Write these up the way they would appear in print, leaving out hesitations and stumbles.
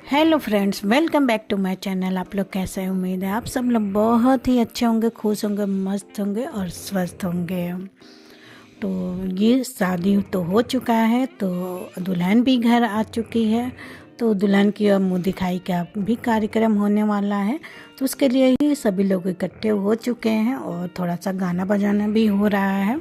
Hello friends, welcome back to my channel. आप लोग कैसे हैं? उम्मीद है आप सब लोग बहुत ही अच्छे होंगे, खुश होंगे, मस्त होंगे और स्वस्थ होंगे। तो ये शादी तो हो चुका है, तो दुल्हन भी घर आ चुकी है। तो दुल्हन की अब मुँह दिखाई का भी कार्यक्रम होने वाला है। तो उसके लिए ही सभी लोग इकट्ठे हो चुके हैं और थोड़ा सा गाना बजाना भी हो रहा है,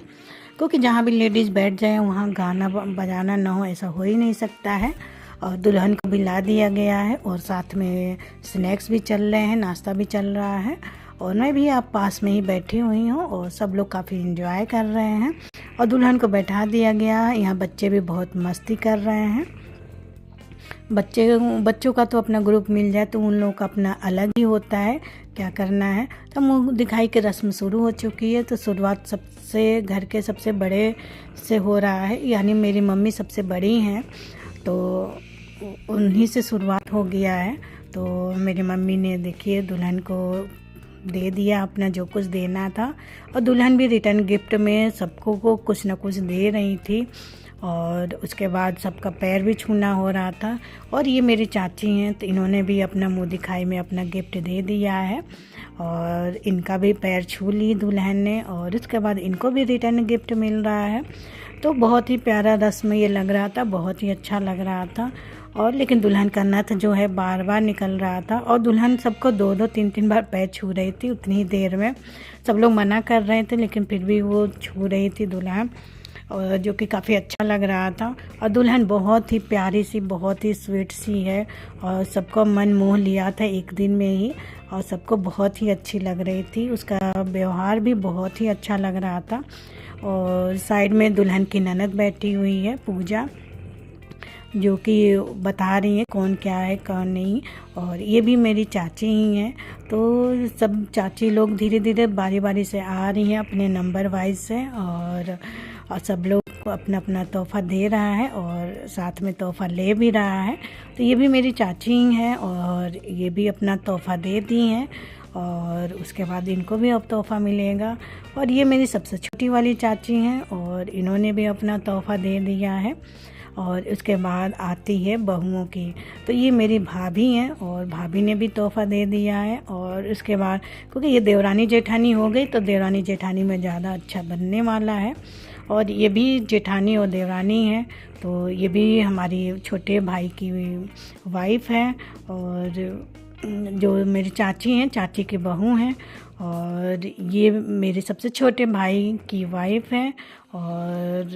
क्योंकि जहाँ भी लेडीज़ बैठ जाए वहाँ गाना बजाना ना हो ऐसा हो ही नहीं सकता है। और दुल्हन को भी ला दिया गया है और साथ में स्नैक्स भी चल रहे हैं, नाश्ता भी चल रहा है। और मैं भी आप पास में ही बैठी हुई हूँ और सब लोग काफ़ी एंजॉय कर रहे हैं। और दुल्हन को बैठा दिया गया है। यहाँ बच्चे भी बहुत मस्ती कर रहे हैं। बच्चों का तो अपना ग्रुप मिल जाए तो उन लोगों का अपना अलग ही होता है, क्या करना है। तो मुँह दिखाई की रस्म शुरू हो चुकी है। तो शुरुआत सबसे घर के सबसे बड़े से हो रहा है, यानी मेरी मम्मी सबसे बड़ी हैं, तो उन्हीं से शुरुआत हो गया है। तो मेरी मम्मी ने देखिए दुल्हन को दे दिया अपना जो कुछ देना था। और दुल्हन भी रिटर्न गिफ्ट में सबको को कुछ ना कुछ दे रही थी। और उसके बाद सबका पैर भी छूना हो रहा था। और ये मेरी चाची हैं, तो इन्होंने भी अपना मुँह दिखाई में अपना गिफ्ट दे दिया है और इनका भी पैर छू ली दुल्हन ने। और उसके बाद इनको भी रिटर्न गिफ्ट मिल रहा है। तो बहुत ही प्यारा रस्म ये लग रहा था, बहुत ही अच्छा लग रहा था। और लेकिन दुल्हन का नथ जो है बार बार निकल रहा था और दुल्हन सबको दो दो तीन तीन बार पैर छू रही थी उतनी ही देर में। सब लोग मना कर रहे थे लेकिन फिर भी वो छू रही थी दुल्हन, और जो कि काफ़ी अच्छा लग रहा था। और दुल्हन बहुत ही प्यारी सी, बहुत ही स्वीट सी है और सबको मन मोह लिया था एक दिन में ही। और सबको बहुत ही अच्छी लग रही थी, उसका व्यवहार भी बहुत ही अच्छा लग रहा था। और साइड में दुल्हन की ननद बैठी हुई है पूजा, जो कि बता रही है कौन क्या है कौन नहीं। और ये भी मेरी चाची ही हैं। तो सब चाची लोग धीरे धीरे बारी बारी से आ रही हैं अपने नंबर वाइज से। और सब लोग को अपना अपना तोहफ़ा दे रहा है और साथ में तोहफ़ा ले भी रहा है। तो ये भी मेरी चाची ही हैं और ये भी अपना तोहफ़ा दे दी हैं। और उसके बाद इनको भी अब तोहफ़ा मिलेगा। और ये मेरी सबसे छोटी वाली चाची हैं और इन्होंने भी अपना तोहफ़ा दे दिया है। और उसके बाद आती है बहुओं की, तो ये मेरी भाभी हैं और भाभी ने भी तोहफ़ा दे दिया है। और उसके बाद क्योंकि ये देवरानी जेठानी हो गई तो देवरानी जेठानी में ज़्यादा अच्छा बनने वाला है। और ये भी जेठानी और देवरानी है, तो ये भी हमारी छोटे भाई की वाइफ है। और जो मेरी चाची हैं, चाची की बहू हैं। और ये मेरे सबसे छोटे भाई की वाइफ हैं और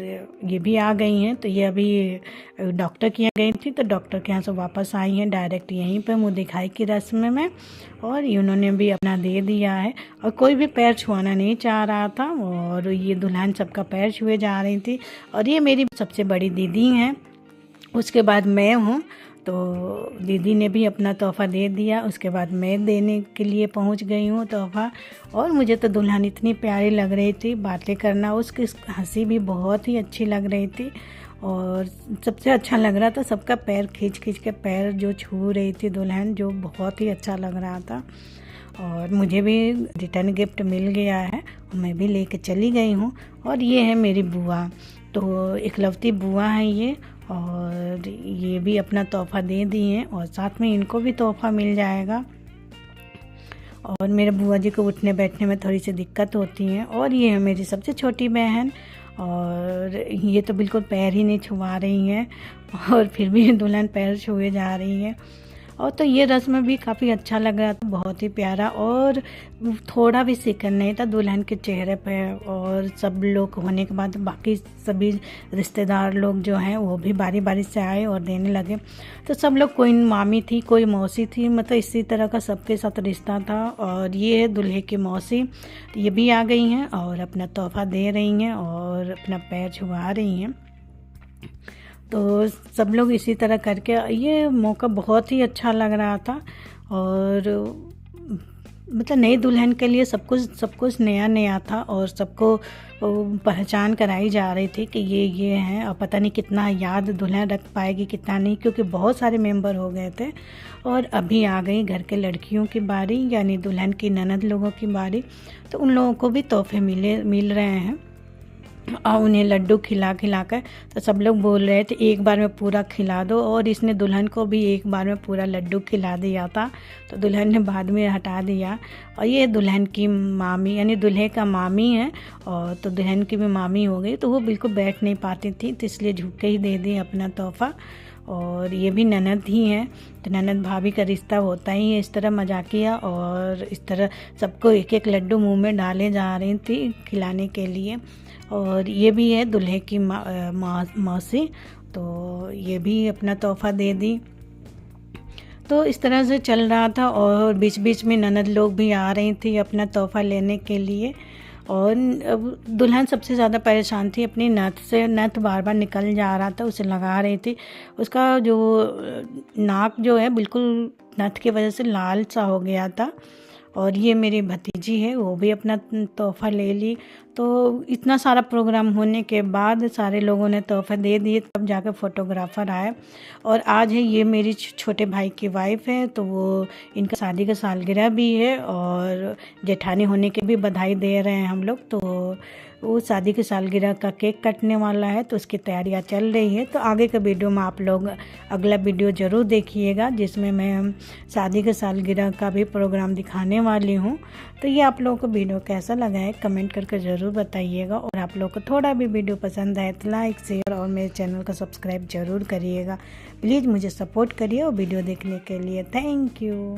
ये भी आ गई हैं। तो ये अभी डॉक्टर के यहाँ गई थी, तो डॉक्टर के यहाँ से वापस आई हैं डायरेक्ट यहीं पे मुँह दिखाई की रस्म में। और इन्होंने भी अपना दे दिया है और कोई भी पैर छुआना नहीं चाह रहा था और ये दुल्हन सबका पैर छुए जा रही थी। और ये मेरी सबसे बड़ी दीदी हैं, उसके बाद मैं हूँ। तो दीदी ने भी अपना तोहफ़ा दे दिया, उसके बाद मैं देने के लिए पहुंच गई हूँ तोहफ़ा। और मुझे तो दुल्हन इतनी प्यारी लग रही थी, बातें करना, उसकी हंसी भी बहुत ही अच्छी लग रही थी। और सबसे अच्छा लग रहा था सबका पैर खींच खींच के पैर जो छू रही थी दुल्हन, जो बहुत ही अच्छा लग रहा था। और मुझे भी रिटर्न गिफ्ट मिल गया है और मैं भी लेके चली गई हूँ। और ये है मेरी बुआ, तो इकलौती बुआ है ये। और ये भी अपना तोहफ़ा दे दी हैं और साथ में इनको भी तोहफ़ा मिल जाएगा। और मेरे बुआ जी को उठने बैठने में थोड़ी सी दिक्कत होती है। और ये है मेरी सबसे छोटी बहन और ये तो बिल्कुल पैर ही नहीं छुआ रही हैं और फिर भी दुल्हन पैर छुए जा रही है। और तो ये रस्म भी काफ़ी अच्छा लग रहा था, बहुत ही प्यारा। और थोड़ा भी शिकन नहीं था दुल्हन के चेहरे पे। और सब लोग होने के बाद बाकी सभी रिश्तेदार लोग जो हैं वो भी बारी बारी से आए और देने लगे। तो सब लोग, कोई मामी थी कोई मौसी थी, मतलब इसी तरह का सबके साथ रिश्ता था। और ये है दूल्हे की मौसी, ये भी आ गई हैं और अपना तोहफ़ा दे रही हैं और अपना पैर छुआ रही हैं। तो सब लोग इसी तरह करके, ये मौका बहुत ही अच्छा लग रहा था। और मतलब नई दुल्हन के लिए सब कुछ नया नया था और सबको पहचान कराई जा रही थी कि ये हैं। और पता नहीं कितना याद दुल्हन रख पाएगी कितना नहीं, क्योंकि बहुत सारे मेंबर हो गए थे। और अभी आ गई घर के लड़कियों की बारी, यानी दुल्हन की ननद लोगों की बारी। तो उन लोगों को भी तोहफे मिल रहे हैं। और उन्हें लड्डू खिला खिला कर, तो सब लोग बोल रहे थे एक बार में पूरा खिला दो, और इसने दुल्हन को भी एक बार में पूरा लड्डू खिला दिया था। तो दुल्हन ने बाद में हटा दिया। और ये दुल्हन की मामी यानी दूल्हे का मामी है, और तो दुल्हन की भी मामी हो गई, तो वो बिल्कुल बैठ नहीं पाती थी, तो इसलिए झुक के ही दे दी अपना तोहफ़ा। और ये भी ननद ही हैं, तो ननद भाभी का रिश्ता होता ही है इस तरह मजाकिया। और इस तरह सबको एक एक लड्डू मुंह में डाले जा रही थी खिलाने के लिए। और ये भी है दूल्हे की मौसी, तो ये भी अपना तोहफ़ा दे दी। तो इस तरह से चल रहा था, और बीच बीच में ननद लोग भी आ रही थी अपना तोहफ़ा लेने के लिए। और दुल्हन सबसे ज़्यादा परेशान थी अपनी नथ से, नथ बार बार निकल जा रहा था, उसे लगा रही थी। उसका जो नाक जो है बिल्कुल नथ की वजह से लाल सा हो गया था। और ये मेरी भतीजी है, वो भी अपना तोहफ़ा ले ली। तो इतना सारा प्रोग्राम होने के बाद सारे लोगों ने तोहफ़े दे दिए, तब जाकर फ़ोटोग्राफ़र आए। और आज है ये मेरी छोटे भाई की वाइफ है, तो वो इनका शादी का सालगिरह भी है, और जेठानी होने की भी बधाई दे रहे हैं हम लोग। तो वो शादी की सालगिरह का केक कटने वाला है, तो उसकी तैयारियां चल रही है। तो आगे के वीडियो में आप लोग अगला वीडियो ज़रूर देखिएगा, जिसमें मैं शादी के सालगिरह का भी प्रोग्राम दिखाने वाली हूँ। तो ये आप लोगों को वीडियो कैसा लगा है कमेंट करके ज़रूर बताइएगा। और आप लोगों को थोड़ा भी वीडियो पसंद आए तो लाइक शेयर और मेरे चैनल को सब्सक्राइब ज़रूर करिएगा। प्लीज़ मुझे सपोर्ट करिए और वीडियो देखने के लिए थैंक यू।